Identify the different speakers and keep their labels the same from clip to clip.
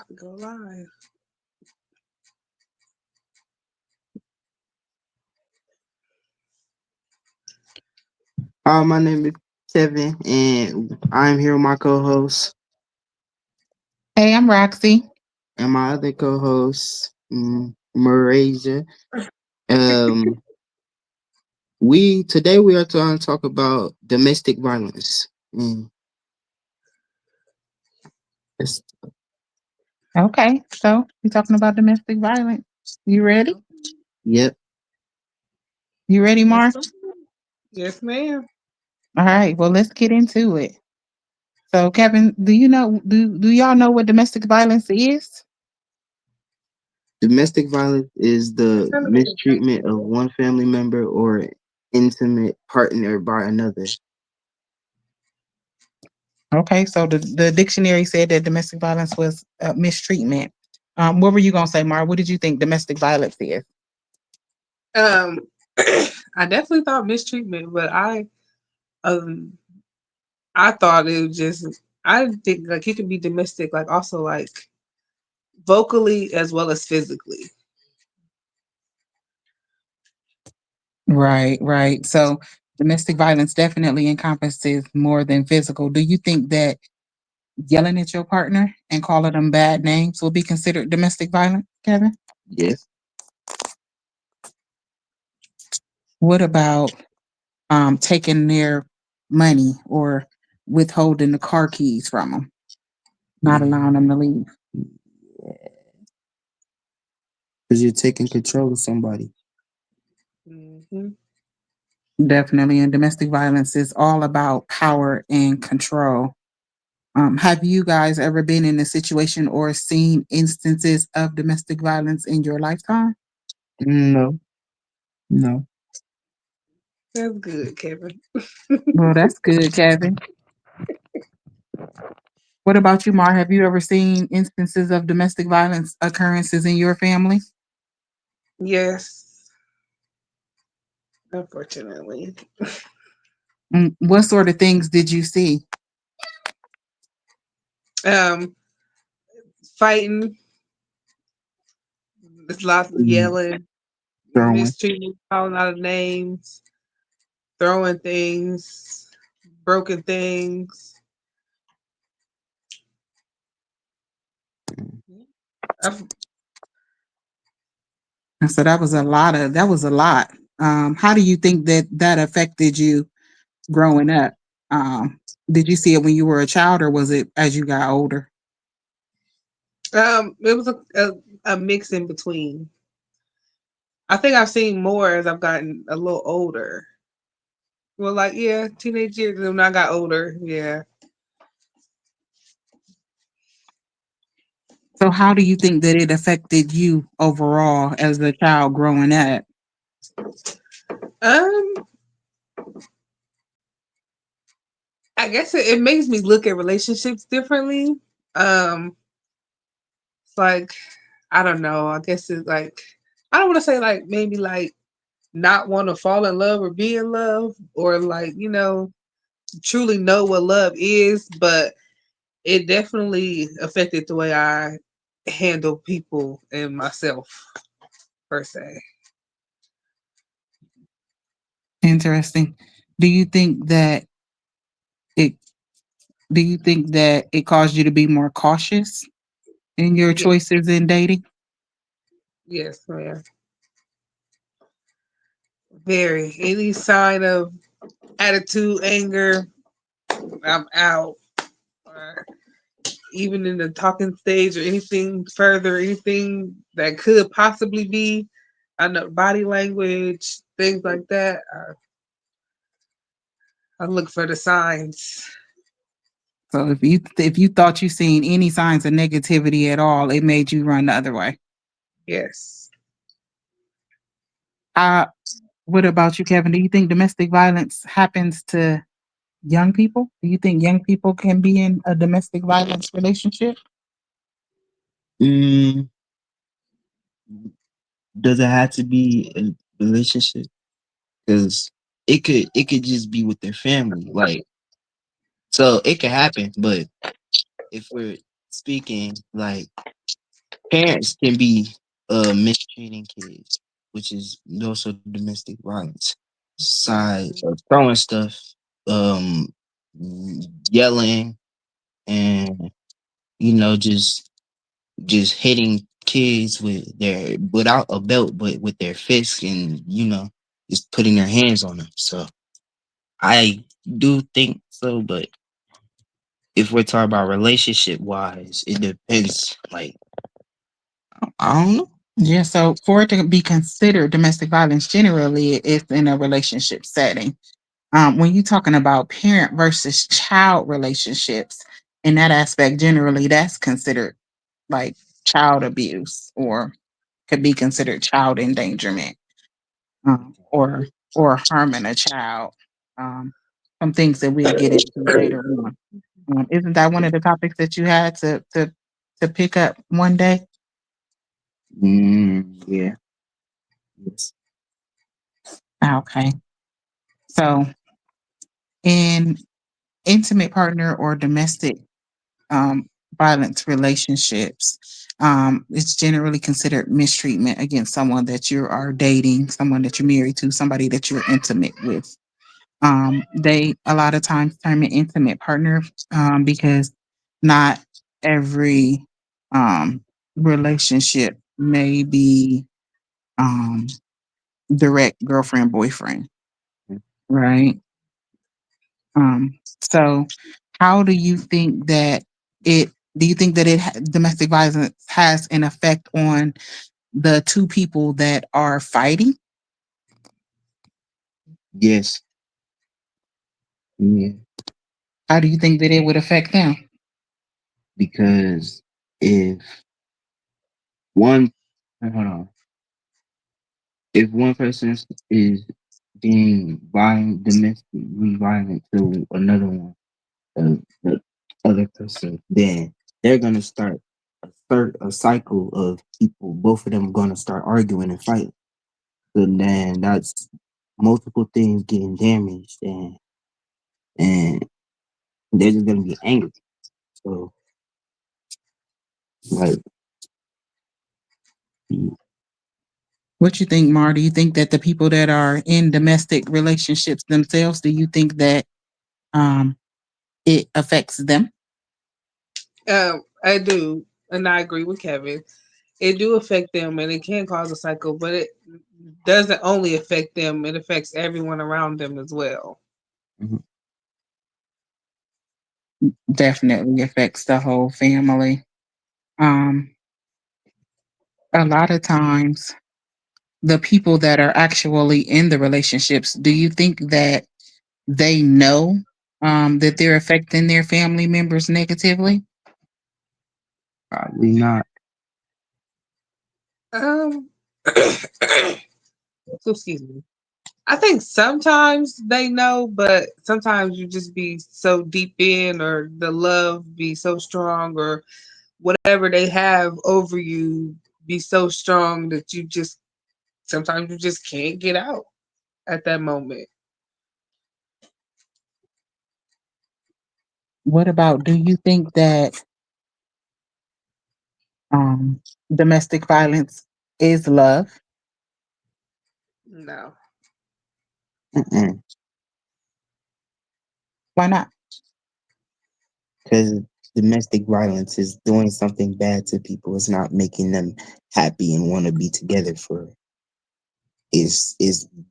Speaker 1: Go live.
Speaker 2: My name is Kevin, and I'm here with my co-host
Speaker 3: Hey, I'm Roxy.
Speaker 2: and my other co-host, Marasia. Um, we today we are going to talk about domestic violence. It's-
Speaker 3: Okay, so we're talking about domestic violence. You ready?
Speaker 2: yep,
Speaker 3: You ready,
Speaker 1: Yes,
Speaker 3: Mar?
Speaker 1: ma'am. Yes, ma'am.
Speaker 3: All right, well, let's get into it. So, Kevin, do y'all know what domestic violence is?
Speaker 2: domestic violence is
Speaker 1: It's
Speaker 2: the
Speaker 1: kind of like a
Speaker 2: mistreatment of one family member or intimate partner by another.
Speaker 3: Okay, so the dictionary said that domestic violence was mistreatment. What were you gonna say, Mar? What did you think domestic violence is?
Speaker 1: um I definitely thought mistreatment, but um I thought it was just I think like it could be domestic, like also like vocally as well as physically.
Speaker 3: Right, right. So, domestic violence definitely encompasses more than physical. Do you think that yelling at your partner and calling them bad names will be considered domestic violence, Kevin?
Speaker 2: Yes,
Speaker 3: What about taking their money or withholding the car keys from them, not allowing them to leave?
Speaker 2: because you're taking control of somebody.
Speaker 1: Hmm.
Speaker 3: Definitely. And domestic violence is all about power and control. Have you guys ever been in a situation or seen instances of domestic violence in your lifetime?
Speaker 2: No, no.
Speaker 1: That's good, Kevin.
Speaker 3: Well, that's good, Kevin. What about you, Mar? Have you ever seen instances of domestic violence occurrences in your family?
Speaker 1: Yes, unfortunately.
Speaker 3: What sort of things did you see?
Speaker 1: Um, Fighting, there's lots of
Speaker 2: Mm,
Speaker 1: yelling,
Speaker 2: throwing.
Speaker 1: mistreatment, calling out of names, throwing things, broken things. I've,
Speaker 3: And so that was a lot. How do you think that that affected you growing up? Um, did you see it when you were a child, or was it as you got older?
Speaker 1: it was a mix in between. I think I've seen more as I've gotten a little older. Well, like yeah, teenage years. And when I got older, yeah.
Speaker 3: So, how do you think that it affected you overall as a child growing up?
Speaker 1: Um, I guess it makes me look at relationships differently. It's like I don't know. I guess it's like I don't want to say like maybe like not want to fall in love or be in love or like truly know what love is, but it definitely affected the way I handle people and myself per se.
Speaker 3: Interesting. Do you think that it? Do you think that it caused you to be more cautious in your
Speaker 1: Yeah,
Speaker 3: choices in dating?
Speaker 1: yes, man. Very. Any sign of attitude, anger, I'm out. Or even in the talking stage or anything further, anything that could possibly be, I know body language, things like that. I look for the signs.
Speaker 3: So, if you thought you seen any signs of negativity at all, it made you run the other way.
Speaker 1: Yes.
Speaker 3: Uh, what about you, Kevin? Do you think domestic violence happens to young people? Do you think young people can be in a domestic violence relationship?
Speaker 2: Mm, does it have to be a relationship? Because it could just be with their family. Like so, it could happen. But if we're speaking, like parents can be mistreating kids, which is also domestic violence. Side
Speaker 1: Mhm.
Speaker 2: of throwing stuff, um, yelling, and just hitting kids with their without a belt, but with their fists, and just putting their hands on them. So I do think so, but if we're talking about relationship wise, it depends. Like I don't know.
Speaker 3: Yeah, so for it to be considered domestic violence, generally it's in a relationship setting. When you're talking about parent versus child relationships, in that aspect, generally that's considered like child abuse or could be considered child endangerment, or harming a child. Um, some things that we'll get into later on. Isn't that one of the topics that you had to pick up one day?
Speaker 2: Yeah. Yes.
Speaker 3: Okay, so in intimate partner or domestic um, violence relationships, it's generally considered mistreatment against someone that you are dating, someone that you're married to, somebody that you're intimate with. They a lot of times term it intimate partner, because not every um, relationship may be um, direct girlfriend boyfriend, right? So how do you think that it? Do you think that domestic violence has an effect on the two people that are fighting?
Speaker 2: Yes. Yeah.
Speaker 3: How do you think that it would affect them?
Speaker 2: Because if one hold on, if one person is being violent, domestically violent to another one, the other person, then they're gonna start a cycle of people. Both of them gonna start arguing and fighting. So then that's multiple things getting damaged, and they're just gonna be angry. So like,
Speaker 3: What you think, Mar? Do you think that the people that are in domestic relationships themselves, do you think that um, it affects them?
Speaker 1: I do, and I agree with Kevin. It do affect them, and it can cause a cycle, but it doesn't only affect them; it affects everyone around them as well.
Speaker 2: mhm,
Speaker 3: Definitely affects the whole family. Um, a lot of times, the people that are actually in the relationships, do you think that they know that they're affecting their family members negatively?
Speaker 2: probably not.
Speaker 1: Um, so excuse me. I think sometimes they know, but sometimes you just be so deep in, or the love be so strong, or whatever they have over you be so strong that you just sometimes you just can't get out at that moment.
Speaker 3: What about, do you think that um, domestic violence is love?
Speaker 1: No.
Speaker 3: Why not?
Speaker 2: Because domestic violence is doing something bad to people. It's not making them happy and want to be together for. Is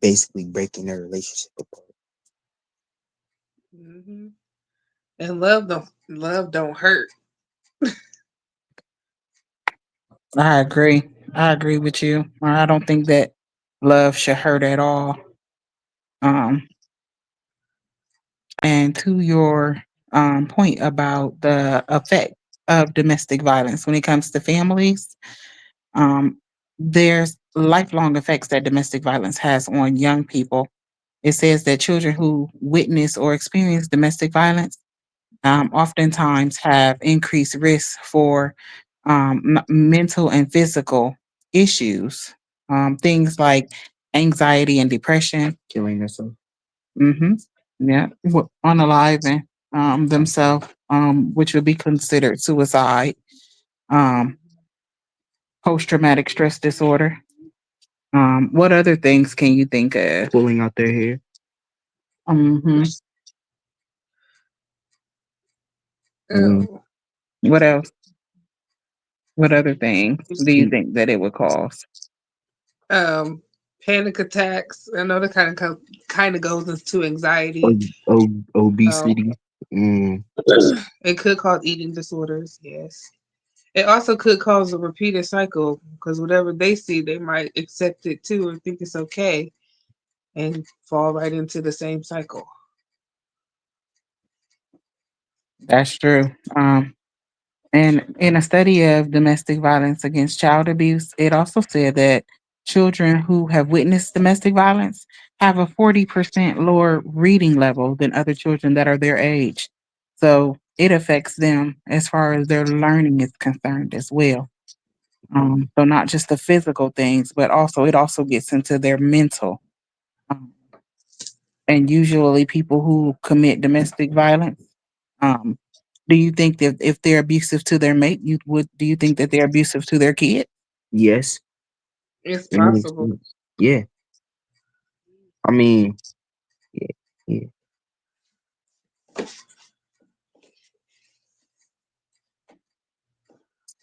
Speaker 2: basically breaking their relationship apart.
Speaker 1: Hmm. And love don't hurt.
Speaker 3: I agree. I agree with you. I don't think that love should hurt at all. Um, and to your point about the effect of domestic violence when it comes to families, um, there's lifelong effects that domestic violence has on young people. It says that children who witness or experience domestic violence oftentimes have increased risk for mental and physical issues, things like anxiety and depression.
Speaker 2: Killing yourself.
Speaker 3: Mm-hmm. Yeah, unaliving. themselves, which would be considered suicide, um, post traumatic stress disorder. What other things can you think of?
Speaker 2: Pulling out their hair.
Speaker 3: Hmm.
Speaker 2: Um,
Speaker 1: Oh,
Speaker 3: What else? What other things do you
Speaker 2: see,
Speaker 3: think that it would cause?
Speaker 1: um, panic attacks. I know that kind of goes into anxiety.
Speaker 2: o-
Speaker 1: Um,
Speaker 2: obesity. Um,
Speaker 1: it could cause eating disorders. Yes, it also could cause a repeated cycle because whatever they see, they might accept it too or think it's okay and fall right into the same cycle.
Speaker 3: That's true. And in a study of domestic violence against child abuse, it also said that children who have witnessed domestic violence have a 40% lower reading level than other children that are their age. So it affects them as far as their learning is concerned as well. So not just the physical things, but also it also gets into their mental. Um, and usually people who commit domestic violence, um, do you think that if they're abusive to their mate, you would do you think that they're abusive to their kid?
Speaker 2: yes,
Speaker 1: It's
Speaker 2: it makes
Speaker 1: possible.
Speaker 2: sense. Yeah, I mean, yeah, yeah.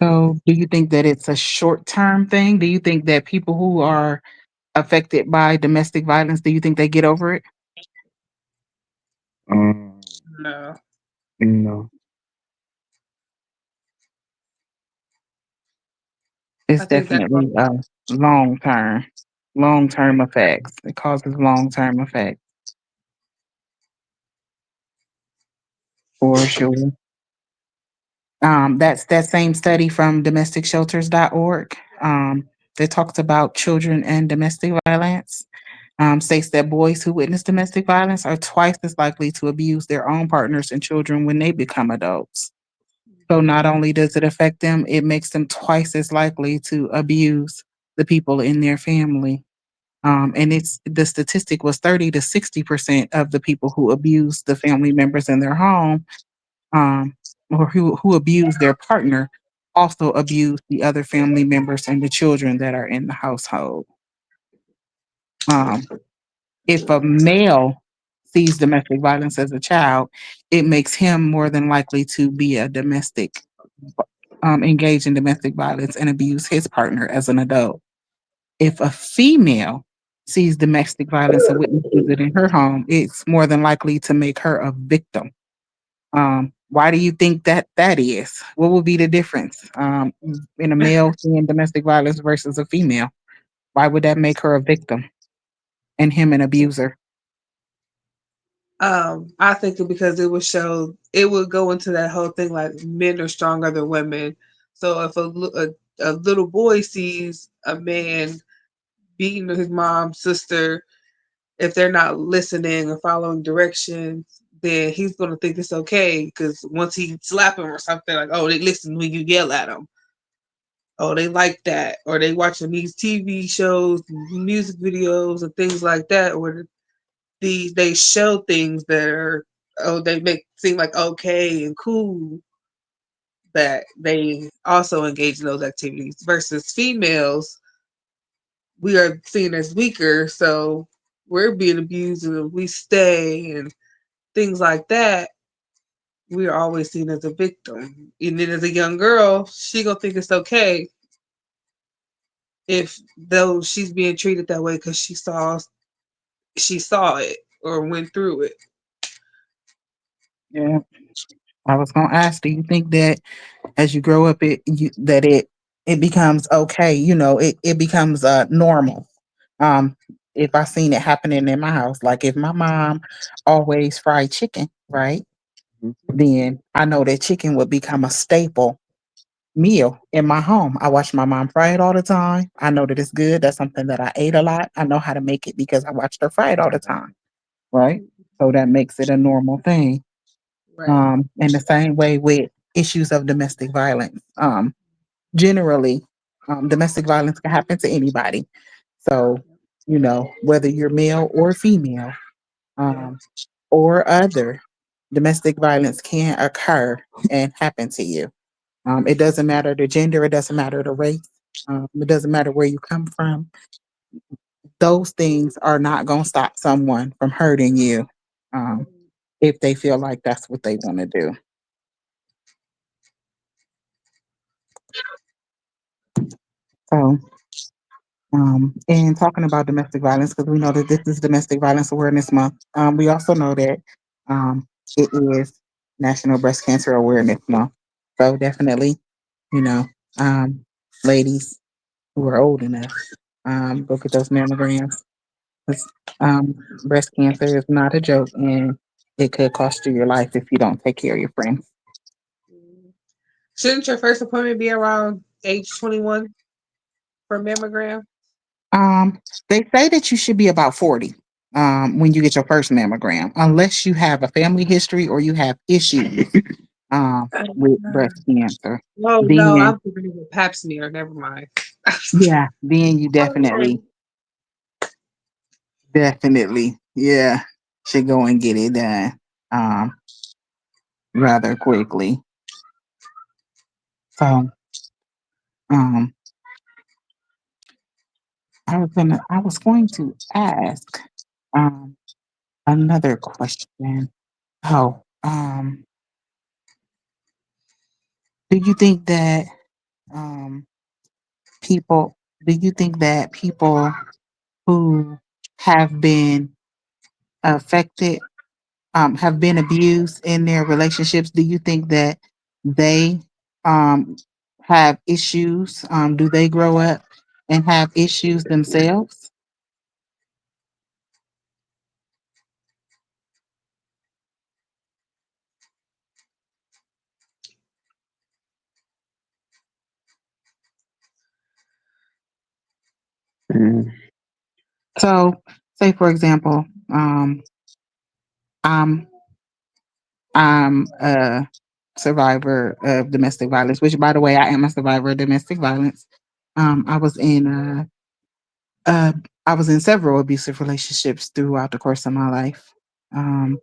Speaker 3: So do you think that it's a short term thing? Do you think that people who are affected by domestic violence, do you think they get over it?
Speaker 2: Um,
Speaker 1: No,
Speaker 2: no.
Speaker 3: It's
Speaker 1: I think that
Speaker 3: definitely long term, long term effects. It causes long term effects for sure. That's that same study from domesticshelters.org that talks about children and domestic violence. States that boys who witness domestic violence are twice as likely to abuse their own partners and children when they become adults. So not only does it affect them, it makes them twice as likely to abuse the people in their family. And it's the statistic was 30 to 60% of the people who abuse the family members in their home, um, or who abuse their partner, also abuse the other family members and the children that are in the household. Um, if a male sees domestic violence as a child, it makes him more than likely to be a domestic, engage in domestic violence and abuse his partner as an adult. If a female sees domestic violence and witnesses it in her home, it's more than likely to make her a victim. Why do you think that that is? What would be the difference in a male seeing domestic violence versus a female? Why would that make her a victim and him an abuser?
Speaker 1: I think it because it would go into that whole thing like men are stronger than women. So if a little boy sees a man beating his mom, sister, if they're not listening or following directions, then he's gonna think it's okay because once he slap him or something, like, oh, they listen when you yell at them. Oh, they like that, or they watching these TV shows, music videos, and things like that, where they show things that are they make seem like okay and cool that they also engage in those activities versus females we are seen as weaker so we're being abused and if we stay and things like that we are always seen as a victim and then as a young girl she gonna think it's okay if though she's being treated that way because she saw it or went through it.
Speaker 3: Yeah, I was gonna ask. Do you think that as you grow up, that it becomes okay? You know, it becomes normal. Um, if I seen it happening in my house, like if my mom always fried chicken, right?
Speaker 2: Mhm.
Speaker 3: Then I know that chicken would become a staple meal in my home. I watch my mom fry it all the time. I know that it's good. That's something that I ate a lot. I know how to make it because I watched her fry it all the time, right? So that makes it a normal thing.
Speaker 1: Right.
Speaker 3: And the same way with issues of domestic violence. Generally, domestic violence can happen to anybody. So, whether you're male or female, um, or other, domestic violence can occur and happen to you. It doesn't matter the gender, it doesn't matter the race, it doesn't matter where you come from. Those things are not going to stop someone from hurting you um, if they feel like that's what they want to do. So, and talking about domestic violence, because we know that this is Domestic Violence Awareness Month, we also know that um, it is National Breast Cancer Awareness Month. So, definitely, you know, um, ladies who are old enough, go get those mammograms. 'Cause, um, breast cancer is not a joke, and it could cost you your life if you don't take care of your friends.
Speaker 1: Shouldn't your first appointment be around age 21 for mammogram?
Speaker 3: Um, they say that you should be about 40 when you get your first mammogram, unless you have a family history or you have issues with breast cancer.
Speaker 1: Oh no,
Speaker 3: Then,
Speaker 1: I'm thinking of a pap smear. Never mind.
Speaker 3: yeah, then you
Speaker 1: Okay.
Speaker 3: definitely, yeah, should go and get it done um, rather quickly. So, um, I was going to ask um, another question. Oh, do you think that um, people? Do you think that people who have been affected, have been abused in their relationships? Do you think that they um, have issues? Do they grow up and have issues themselves?
Speaker 2: Mm,
Speaker 3: So, say for example, I'm I'm a survivor of domestic violence, which, by the way, I am a survivor of domestic violence. I was in uh, I was in several abusive relationships throughout the course of my life. Um,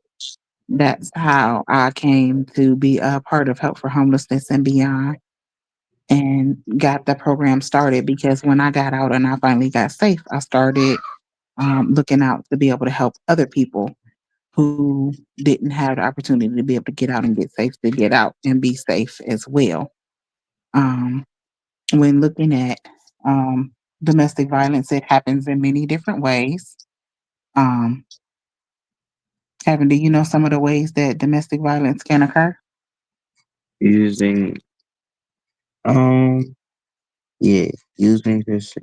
Speaker 3: that's how I came to be a part of Help for Homelessness and Beyond, and got the program started because when I got out and I finally got safe, I started looking out to be able to help other people who didn't have the opportunity to be able to get out and get safe to get out and be safe as well. Um, when looking at um, domestic violence, it happens in many different ways. Um, Kevin, do you know some of the ways that domestic violence can occur?
Speaker 2: using um yeah, using this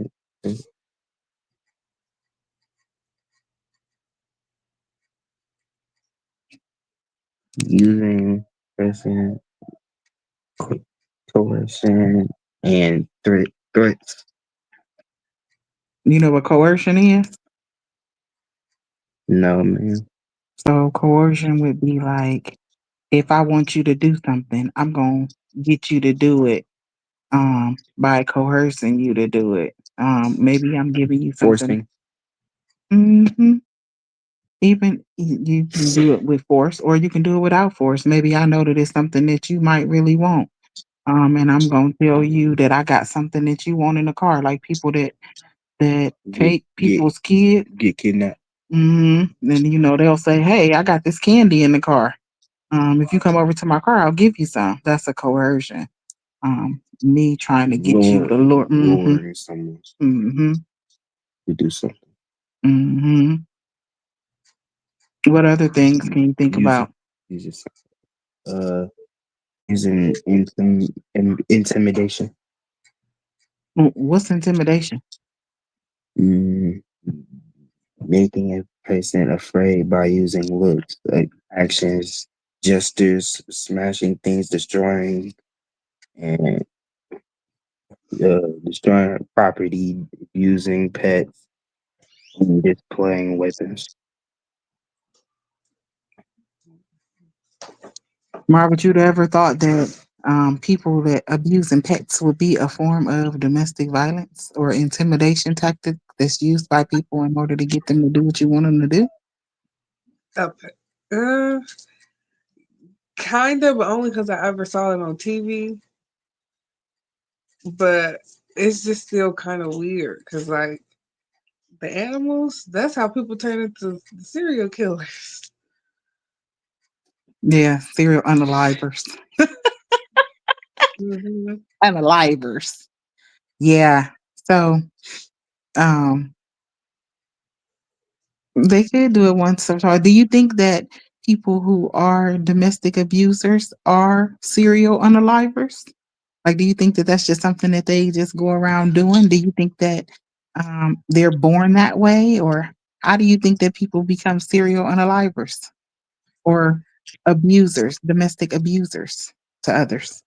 Speaker 2: using person co- coercion and threats.
Speaker 3: You know what coercion is?
Speaker 2: No, man.
Speaker 3: So coercion would be like, if I want you to do something, I'm gonna get you to do it by coercing you to do it. Maybe I'm giving you something.
Speaker 2: Forcing.
Speaker 3: hmm Even you can do it with force, or you can do it without force. Maybe I know that it's something that you might really want. And I'm gonna tell you that I got something that you want in the car, like people that
Speaker 2: Get
Speaker 3: take
Speaker 2: get
Speaker 3: people's kids.
Speaker 2: get kidnapped.
Speaker 3: Then they'll say, "Hey, I got this candy in the car. If you come over to my car, I'll give you some." That's a coercion. Me trying to get you to lure.
Speaker 2: Luring someone
Speaker 3: Mm-hmm.
Speaker 2: to do something.
Speaker 3: Mm-hmm. What other things can you think
Speaker 2: Using
Speaker 3: about?
Speaker 2: using uh using intimidation.
Speaker 3: What's intimidation?
Speaker 2: Mm, making a person afraid by using looks, like actions, gestures, smashing things, destroying and destroying property, using pets, and displaying weapons.
Speaker 3: Margaret, you'd ever thought that people that abusing pets would be a form of domestic violence or intimidation tactic that's used by people in order to get them to do what you want them to do?
Speaker 1: Okay. Uh, Kind of, but only because I ever saw it on TV. But it's just still kind of weird because, like, the animals, that's how people turn into serial killers.
Speaker 3: Yeah, serial unalivers.
Speaker 1: Hmm.
Speaker 3: Unalivers. Yeah. So um they could do it once or twice. Do you think that people who are domestic abusers are serial unalivers? Like, do you think that that's just something that they just go around doing? Do you think that they're born that way, or how do you think that people become serial unalivers or abusers, domestic abusers to others?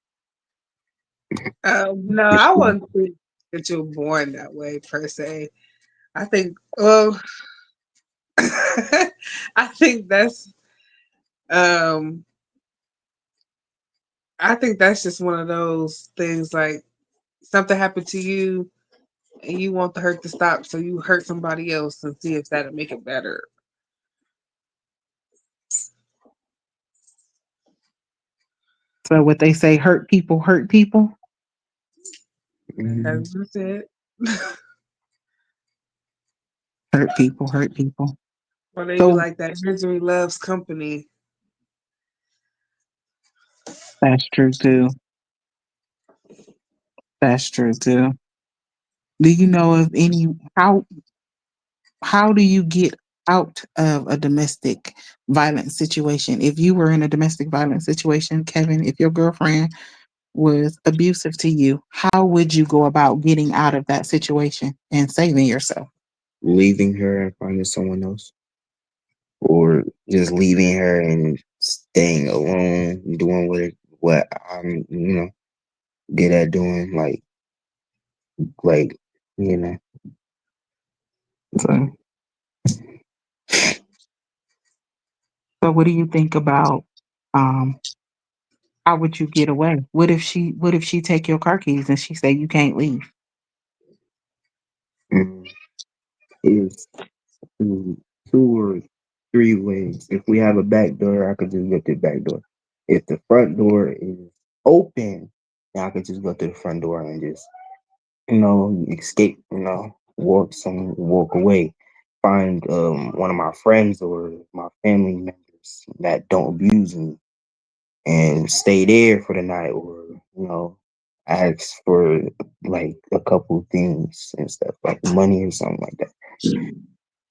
Speaker 1: No,
Speaker 2: It's
Speaker 1: I
Speaker 2: cool.
Speaker 1: wouldn't think that you're born that way per se. I think, well, I think um, I think that's just one of those things like something happened to you and you want the hurt to stop, so you hurt somebody else and see if that'll make it better.
Speaker 3: So what they say, hurt people,
Speaker 2: Mhm.
Speaker 1: That's it.
Speaker 3: hurt people.
Speaker 1: Or they be
Speaker 3: So
Speaker 1: like that misery loves company.
Speaker 3: that's true too. That's true too. Do you know of any how do you get out of a domestic violence situation? If you were in a domestic violence situation, Kevin, if your girlfriend was abusive to you, how would you go about getting out of that situation and saving yourself?
Speaker 2: Leaving her and finding someone else, or just leaving her and staying alone, doing what I'm, good at doing, like you know.
Speaker 3: So, so what do you think about um how would you get away? What if she take your car keys and she say you can't leave?
Speaker 2: Mm, it's two, two or three ways. If we have a back door, I could just go to the back door. If the front door is open, then I could just go to the front door and just, escape, walk away. Find one of my friends or my family members that don't abuse me and stay there for the night, or ask for like a couple things and stuff like money or something like that.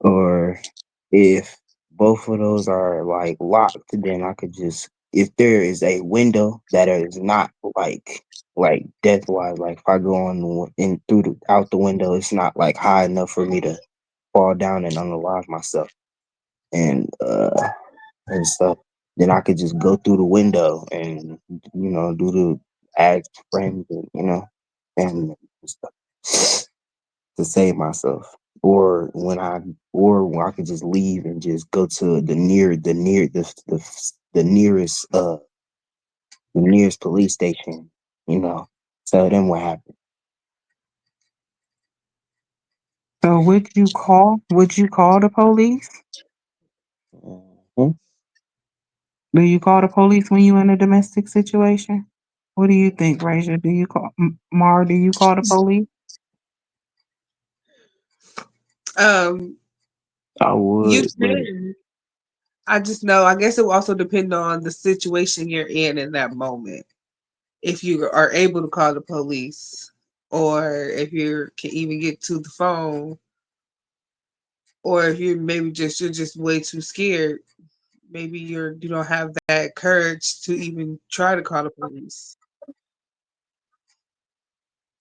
Speaker 2: Or if both of those are like locked, then I could just, if there is a window that is not like death wise, like if I go on in through out the window, it's not like high enough for me to fall down and unalive myself and stuff, then I could just go through the window and do the ask friends and family and stuff to save myself. Or when I could just leave and just go to the nearest police station, tell them what happened.
Speaker 3: So would you call the police?
Speaker 2: Mhm.
Speaker 3: Do you call the police when you in a domestic situation? What do you think, Raja? Do you call Mar? Do you call the police?
Speaker 1: Um,
Speaker 2: I
Speaker 1: you
Speaker 2: would, but
Speaker 1: can. I just know. I guess it will also depend on the situation you're in that moment. If you are able to call the police, or if you can even get to the phone, or if you're just way too scared. Maybe you don't have that courage to even try to call the police.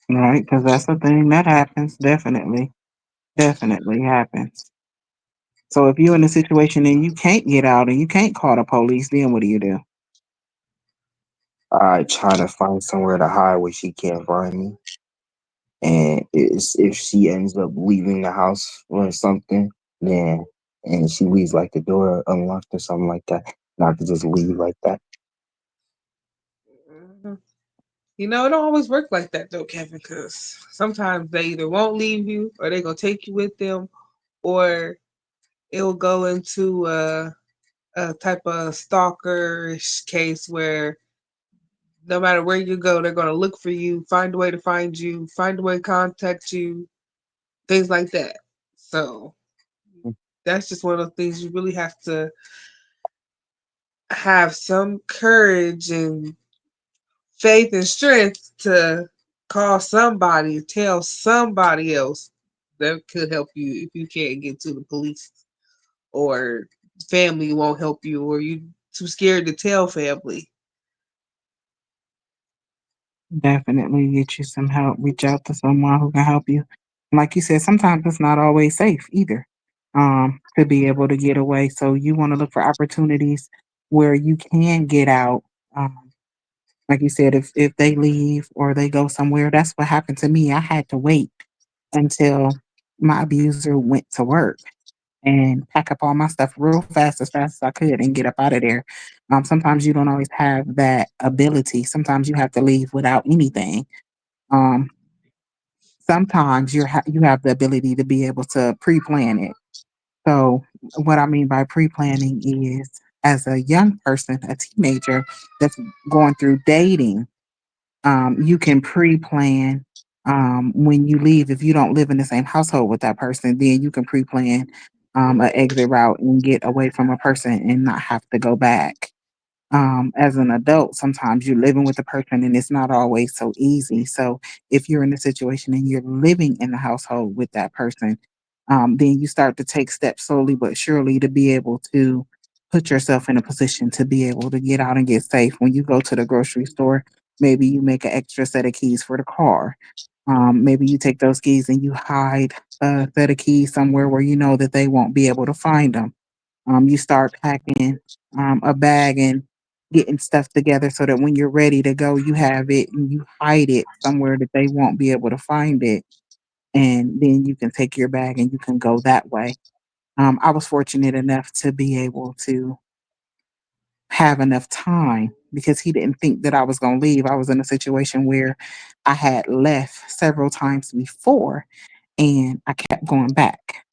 Speaker 3: Right, because that's the thing that happens. Definitely, definitely happens. So if you're in a situation and you can't get out and you can't call the police, then what do you do?
Speaker 2: I try to find somewhere to hide where she can't find me. And if she ends up leaving the house or something, then and she leaves like the door unlocked or something like that, and I could just leave like that.
Speaker 1: Mhm. It don't always work like that though, Kevin, because sometimes they either won't leave you or they gonna take you with them, or it'll go into a type of stalkerish case where no matter where you go, they're gonna look for you, find a way to find you, find a way to contact you, things like that. So that's just one of those things you really have to have some courage and faith and strength to call somebody, tell somebody else that could help you if you can't get to the police, or family won't help you, or you too scared to tell family.
Speaker 3: Definitely get you some help. Reach out to someone who can help you. Like you said, sometimes it's not always safe either, to be able to get away. So you want to look for opportunities where you can get out. Um, like you said, if they leave or they go somewhere, that's what happened to me. I had to wait until my abuser went to work and pack up all my stuff real fast as I could, and get up out of there. Sometimes you don't always have that ability. Sometimes you have to leave without anything. Um, Sometimes you have the ability to be able to pre-plan it. So what I mean by pre-planning is, as a young person, a teenager that's going through dating, you can pre-plan when you leave. If you don't live in the same household with that person, then you can pre-plan an exit route and get away from a person and not have to go back. As an adult, sometimes you're living with a person and it's not always so easy. So if you're in a situation and you're living in the household with that person, then you start to take steps slowly but surely to be able to put yourself in a position to be able to get out and get safe. When you go to the grocery store, maybe you make an extra set of keys for the car. Maybe you take those keys and you hide a set of keys somewhere where you know that they won't be able to find them. You start packing a bag and getting stuff together so that when you're ready to go, you have it and you hide it somewhere that they won't be able to find it. And then you can take your bag and you can go that way. I was fortunate enough to be able to have enough time because he didn't think that I was going to leave. I was in a situation where I had left several times before and I kept going back.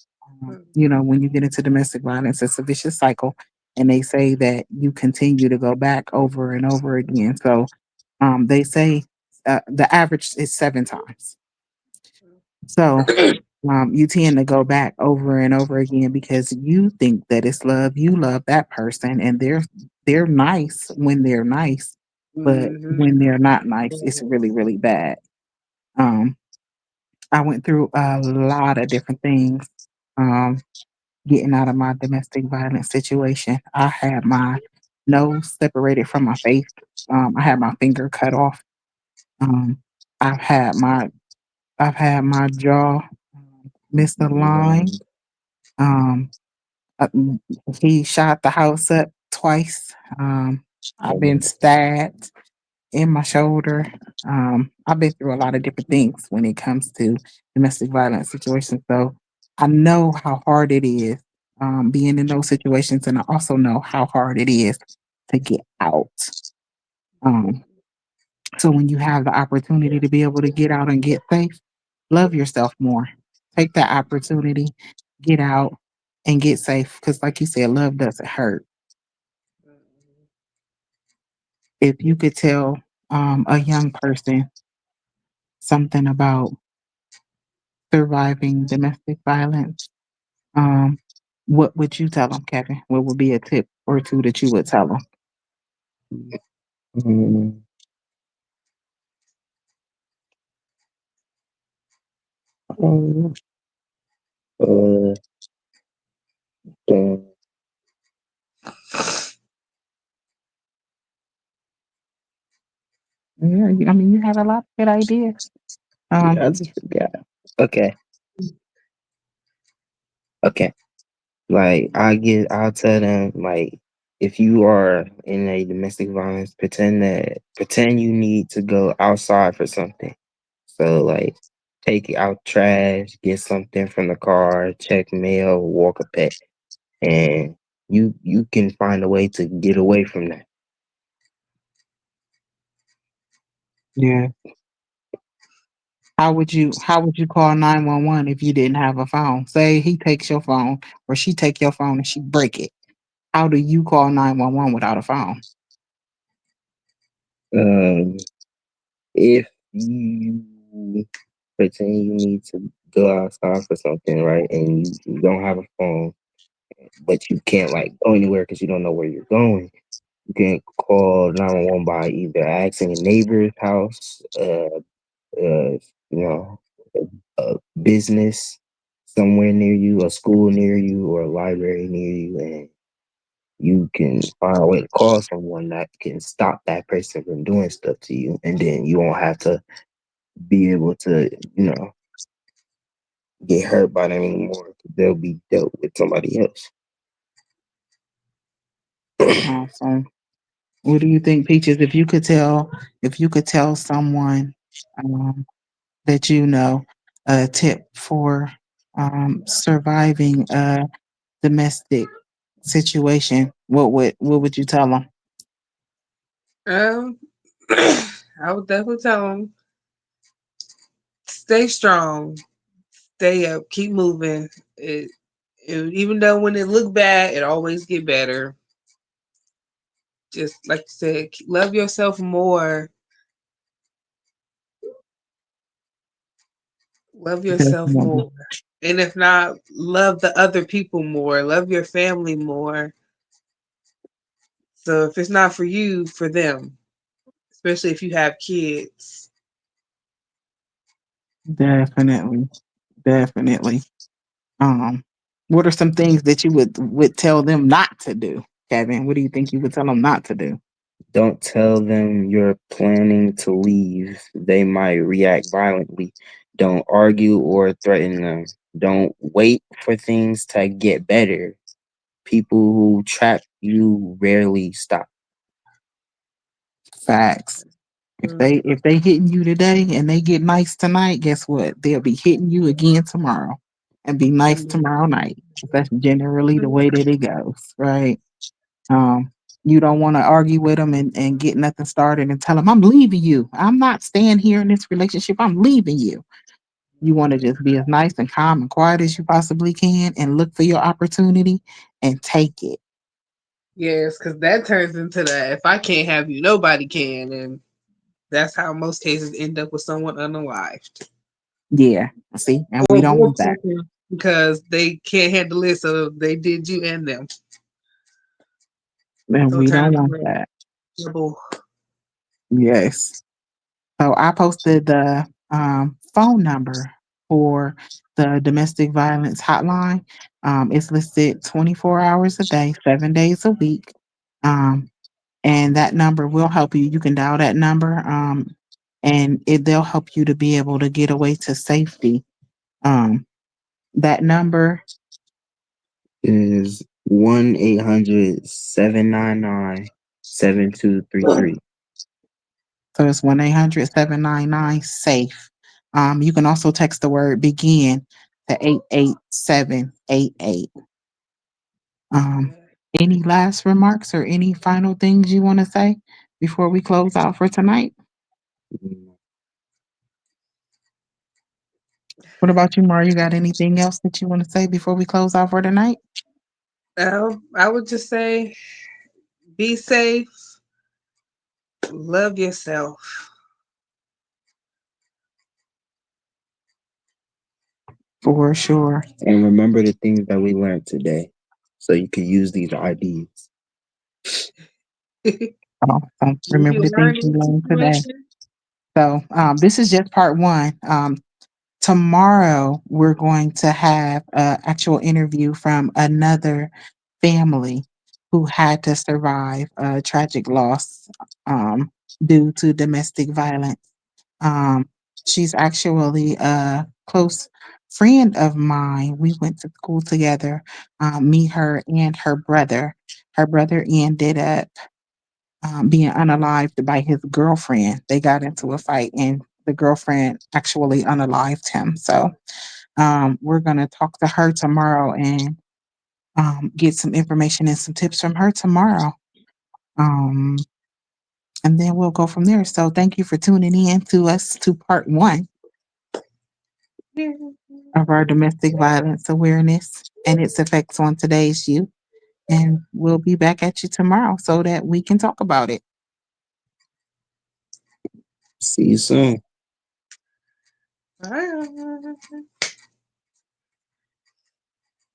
Speaker 3: When you get into domestic violence, it's a vicious cycle. And they say that you continue to go back over and over again. So they say the average is 7 times. So you tend to go back over and over again because you think that it's love. You love that person, and they're nice when they're nice, but
Speaker 1: Mm-hmm.
Speaker 3: when they're not nice, it's really really bad. Um, I went through a lot of different things. Um, Getting out of my domestic violence situation, I had my nose separated from my face. I had my finger cut off. Um, I've had my I've had my jaw misaligned. Um, uh, he shot the house up twice. I've been stabbed in my shoulder. I've been through a lot of different things when it comes to domestic violence situations. So I know how hard it is being in those situations, and I also know how hard it is to get out. Um, so when you have the opportunity to be able to get out and get safe, love yourself more. Take that opportunity, get out and get safe. Because, like you said, love doesn't hurt. If you could tell a young person something about surviving domestic violence, um, what would you tell them, Kevin? What would be a tip or two that you would tell them?
Speaker 2: Mm, um, uh, the-
Speaker 3: Yeah, I mean, you had a lot of good ideas. Um,
Speaker 2: I just forgot. Okay, okay. Like I'll tell them, like, if you are in a domestic violence, pretend you need to go outside for something. So like take out trash, get something from the car, check mail, walk a pet, and you can find a way to get away from that.
Speaker 3: yeah. How would you call 911 if you didn't have a phone? Say he takes your phone or she take your phone and she break it. how do you call 911 without a phone?
Speaker 2: Um, if you pretend you need to go outside for something, right, and you don't have a phone, but you can't like go anywhere because you don't know where you're going, you can call 911 by either asking a neighbor's house, you know, a business somewhere near you, a school near you, or a library near you, and you can find a way to call someone that can stop that person from doing stuff to you, and then you won't have to be able to, get hurt by them anymore. They'll be dealt with somebody else.
Speaker 3: Awesome. What do you think, Peaches? If you could tell someone um, that you know a tip for surviving a domestic situation, what would you tell them?
Speaker 1: Um, I would definitely tell them stay strong, stay up, keep moving. Even though when it look bad, it always get better. Just like you said, love yourself more. Love yourself
Speaker 3: Definitely.
Speaker 1: more. And if not, love the other people more. Love your family more. So if it's not for you, for them, especially if you have kids.
Speaker 3: Definitely. Definitely. Um, what are some things that you would tell them not to do, Kevin? What do you think you would tell them not to do?
Speaker 2: Don't tell them you're planning to leave. They might react violently. Don't argue or threaten them. Don't wait for things to get better. People who trap you rarely stop.
Speaker 3: Facts.
Speaker 1: Mm,
Speaker 3: If they hitting you today and they get nice tonight, guess what? They'll be hitting you again tomorrow and be nice
Speaker 1: mm,
Speaker 3: tomorrow night. That's generally the
Speaker 1: mm.
Speaker 3: way that it goes, right? Um, you don't want to argue with them and get nothing started and tell them, I'm leaving you. I'm not staying here in this relationship. I'm leaving you. You want to just be as nice and calm and quiet as you possibly can and look for your opportunity and take it.
Speaker 1: Yes, because that turns into that if I can't have you, nobody can. And that's how most cases end up with someone unalived
Speaker 3: Yeah. See, and we
Speaker 1: or
Speaker 3: don't
Speaker 1: both
Speaker 3: want that.
Speaker 1: taken because they can't handle it, so they did you and them.
Speaker 3: And
Speaker 1: So it
Speaker 3: we don't
Speaker 1: turns
Speaker 3: want
Speaker 1: into
Speaker 3: that.
Speaker 1: double.
Speaker 3: Yes. So I posted the phone number for the domestic violence hotline. It's listed 24 hours a day, 7 days a week. Um, and that number will help you. You can dial that number, and they'll help you to be able to get away to safety. Um, that number,
Speaker 2: Is 1-800-799-7233.
Speaker 3: so it's 1-800-799-SAFE. You can also text the word begin to 88788. Um, any last remarks or any final things you want to say before we close out for tonight? What about you, Mara? You got anything else that you want to say before we close out for tonight?
Speaker 1: I would just say be safe, love yourself.
Speaker 3: For sure.
Speaker 2: And remember the things that we learned today so you can use these ideas.
Speaker 1: If
Speaker 3: Remember
Speaker 1: you
Speaker 3: the things
Speaker 1: learn
Speaker 3: we
Speaker 1: in a
Speaker 3: learned today.
Speaker 1: situation,
Speaker 3: So this is just part one. Tomorrow we're going to have an actual interview from another family who had to survive a tragic loss due to domestic violence. Um, she's actually a close friend of mine. We went to school together, me, her, and her brother. Her brother ended up being unalived by his girlfriend. They got into a fight, and the girlfriend actually unalived him. So we're going to talk to her tomorrow and get some information and some tips from her tomorrow. Um, and then we'll go from there. So thank you for tuning in to us to part one
Speaker 1: yeah.
Speaker 3: of our domestic violence awareness and its effects on today's youth. And we'll be back at you tomorrow so that we can talk about it.
Speaker 2: See you soon.
Speaker 1: Bye.